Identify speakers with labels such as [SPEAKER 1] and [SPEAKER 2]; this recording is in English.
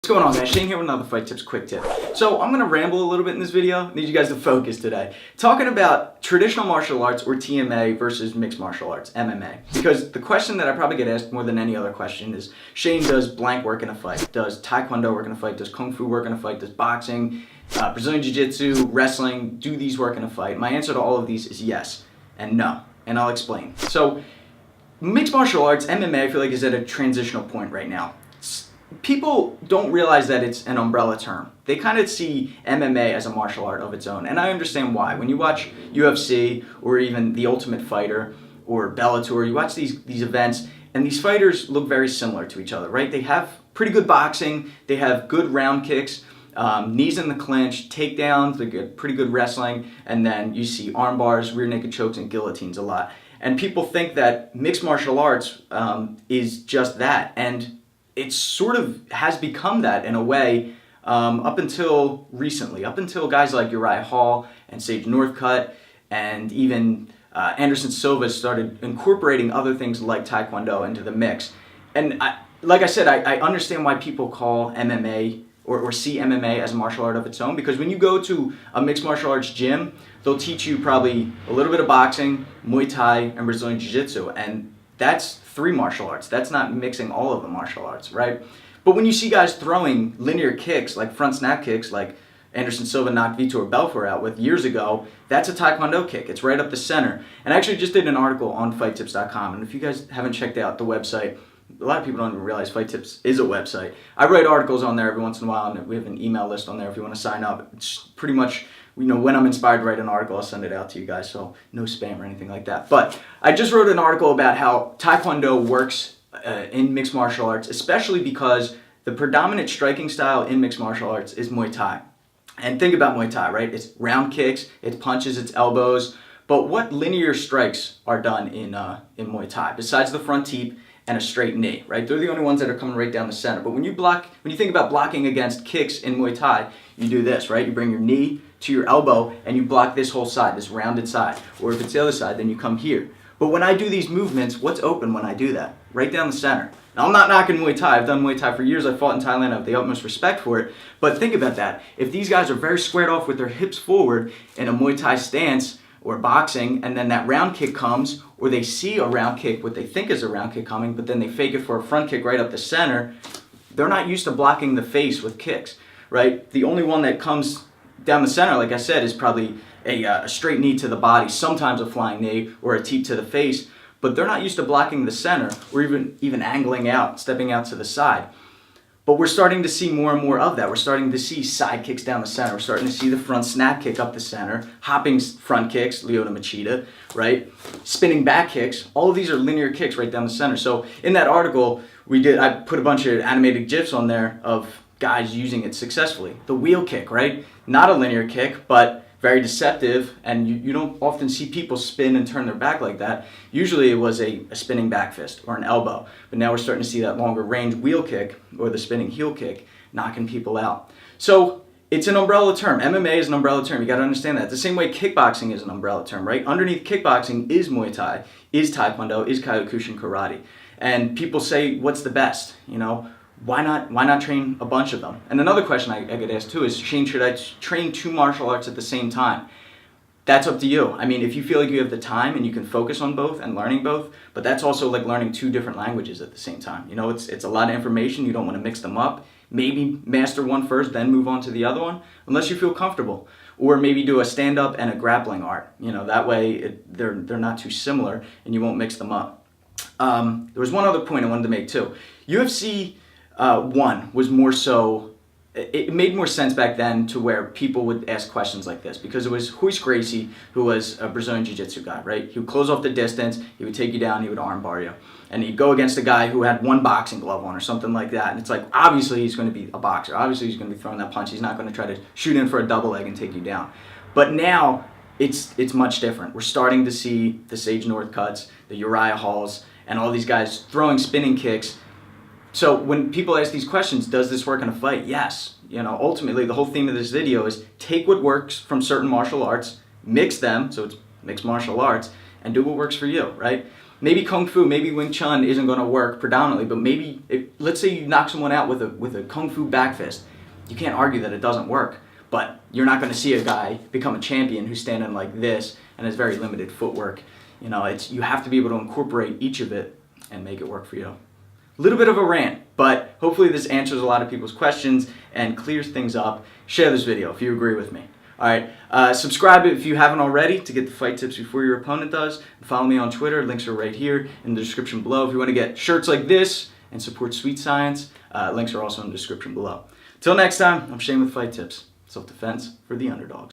[SPEAKER 1] What's going on, guys? Shane here with another Fight Tips quick tip. So I'm going to ramble a little bit in this video. I need you guys to focus today. Talking about traditional martial arts or TMA versus mixed martial arts, MMA. Because the question that I probably get asked more than any other question is, Shane, does blank work in a fight? Does Taekwondo work in a fight? Does Kung Fu work in a fight? Does boxing, Brazilian Jiu-Jitsu, wrestling, do these work in a fight? My answer to all of these is yes and no. And I'll explain. So mixed martial arts, MMA, I feel like is at a transitional point right now. People don't realize that it's an umbrella term. They kind of see MMA as a martial art of its own, and I understand why. When you watch UFC or even The Ultimate Fighter or Bellator, you watch these events, and these fighters look very similar to each other, right? They have pretty good boxing, they have good round kicks, knees in the clinch, takedowns, they get pretty good wrestling, and then you see arm bars, rear naked chokes, and guillotines a lot. And people think that mixed martial arts is just that, and it sort of has become that in a way up until recently, up until guys like Uriah Hall and Sage Northcutt and even Anderson Silva started incorporating other things like Taekwondo into the mix. And like I said, I understand why people call MMA or see MMA as a martial art of its own, because when you go to a mixed martial arts gym, they'll teach you probably a little bit of boxing, Muay Thai, and Brazilian Jiu-Jitsu, and that's 3 martial arts. That's not mixing all of the martial arts, right? But when you see guys throwing linear kicks, like front snap kicks, like Anderson Silva knocked Vitor Belfort out with years ago, that's a Taekwondo kick. It's right up the center. And I actually just did an article on FightTips.com, and if you guys haven't checked out the website, a lot of people don't even realize Fight Tips is a website. I write articles on there every once in a while, and we have an email list on there if you want to sign up. It's pretty much, when I'm inspired to write an article, I'll send it out to you guys, so no spam or anything like that. But I just wrote an article about how Taekwondo works in mixed martial arts, especially because the predominant striking style in mixed martial arts is Muay Thai. And think about Muay Thai, right? It's round kicks, it's punches, it's elbows. But what linear strikes are done in Muay Thai, besides the front teep and a straight knee, right? They're the only ones that are coming right down the center. But when you think about blocking against kicks in Muay Thai, you do this, right? You bring your knee to your elbow and you block this whole side, this rounded side. Or if it's the other side, then you come here. But when I do these movements, what's open when I do that? Right down the center. Now, I'm not knocking Muay Thai. I've done Muay Thai for years. I fought in Thailand. I have the utmost respect for it. But think about that. If these guys are very squared off with their hips forward in a Muay Thai stance or boxing, and then that round kick comes, or they see a round kick, what they think is a round kick coming, but then they fake it for a front kick right up the center, they're not used to blocking the face with kicks, right? The only one that comes down the center, like I said, is probably a straight knee to the body, sometimes a flying knee or a teep to the face, but they're not used to blocking the center or even angling out, stepping out to the side. But we're starting to see more and more of that. We're starting to see side kicks down the center. We're starting to see the front snap kick up the center, hopping front kicks, Lyoto Machida, right? Spinning back kicks. All of these are linear kicks right down the center. So in that article, I put a bunch of animated GIFs on there of guys using it successfully. The wheel kick, right? Not a linear kick, but very deceptive, and you don't often see people spin and turn their back like that. Usually it was a spinning back fist or an elbow, but now we're starting to see that longer range wheel kick or the spinning heel kick knocking people out. So it's an umbrella term. MMA is an umbrella term. You got to understand that. The same way kickboxing is an umbrella term, right? Underneath kickboxing is Muay Thai, is Taekwondo, is Kyokushin Karate. And people say, what's the best? Why not train a bunch of them? And another question I get asked too is, Shane, should I train 2 martial arts at the same time? That's up to you. I mean, if you feel like you have the time and you can focus on both and learning both, but that's also like learning 2 different languages at the same time. It's a lot of information. You don't want to mix them up. Maybe master one first, then move on to the other one, unless you feel comfortable. Or maybe do a stand-up and a grappling art. That way they're not too similar and you won't mix them up. There was one other point I wanted to make too. UFC 1 was more so, it made more sense back then to where people would ask questions like this, because it was Royce Gracie, who was a Brazilian Jiu-Jitsu guy, right? He would close off the distance, he would take you down, he would arm bar you. And he'd go against a guy who had 1 boxing glove on or something like that. And it's like, obviously he's going to be a boxer. Obviously he's going to be throwing that punch. He's not going to try to shoot in for a double leg and take you down. But now it's much different. We're starting to see the Sage Northcutts, the Uriah Halls, and all these guys throwing spinning kicks. So when people ask these questions, does this work in a fight? Yes. Ultimately, the whole theme of this video is take what works from certain martial arts, mix them, so it's mixed martial arts, and do what works for you, right? maybe Kung Fu, maybe Wing Chun isn't going to work predominantly, but maybe, let's say you knock someone out with a Kung Fu back fist. You can't argue that it doesn't work, but you're not going to see a guy become a champion who's standing like this and has very limited footwork. You know, you have to be able to incorporate each of it and make it work for you. A little bit of a rant, but hopefully this answers a lot of people's questions and clears things up. Share this video if you agree with me. All right, subscribe if you haven't already to get the fight tips before your opponent does. Follow me on Twitter. Links are right here in the description below. If you want to get shirts like this and support Sweet Science, links are also in the description below. Till next time, I'm Shane with Fight Tips. Self-defense for the underdogs.